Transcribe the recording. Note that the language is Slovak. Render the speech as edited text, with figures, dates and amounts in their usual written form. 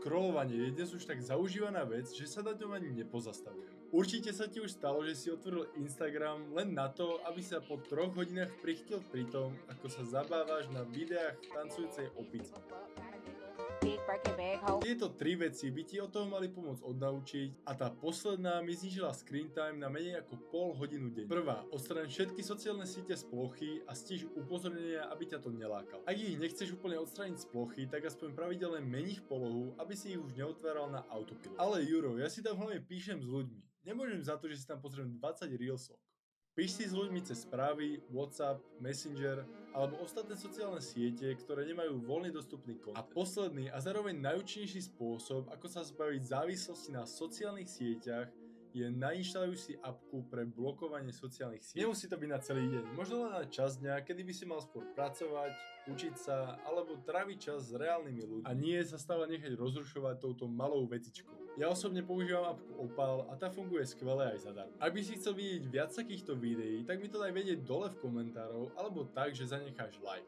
Scrollovanie je dnes už tak zaužívaná vec, že sa na ňom ani nepozastavujem. Určite sa ti už stalo, že si otvoril Instagram len na to, aby sa po 3 hodinách prichtil pri tom, ako sa zabávaš na videách tancujúcej opice. Tieto 3 veci by ti od toho mali pomôcť odnaučiť a tá posledná mi znížila screen time na menej ako pol hodinu denne. Prvá, odstraň všetky sociálne siete z plochy a stíž upozornenia, aby ťa to nelákalo. Ak ich nechceš úplne odstrániť z plochy, tak aspoň pravidelne mení ich polohu, aby si ich už neotváral na autopilot. Ale Juro, ja si tam hlavne píšem s ľuďmi. Nemôžem za to, že si tam pozriem 20 reelsok. Píš si s ľuďmi cez správy, WhatsApp, Messenger alebo ostatné sociálne siete, ktoré nemajú voľne dostupný kontent. A posledný a zároveň najúčinnejší spôsob, ako sa zbaviť závislosti na sociálnych sieťach, je nainštaluj si apku pre blokovanie sociálnych sietí. Nemusí to byť na celý deň, možno len na čas dňa, kedy by si mal skôr pracovať, učiť sa alebo tráviť čas s reálnymi ľuďmi. A nie sa stále nechať rozrušovať touto malou vecičkou. Ja osobne používam apku Opal a tá funguje skvele aj zadarmo. Ak by si chcel vidieť viac takýchto videí, tak mi to daj vedieť dole v komentároch alebo tak, že zanecháš like.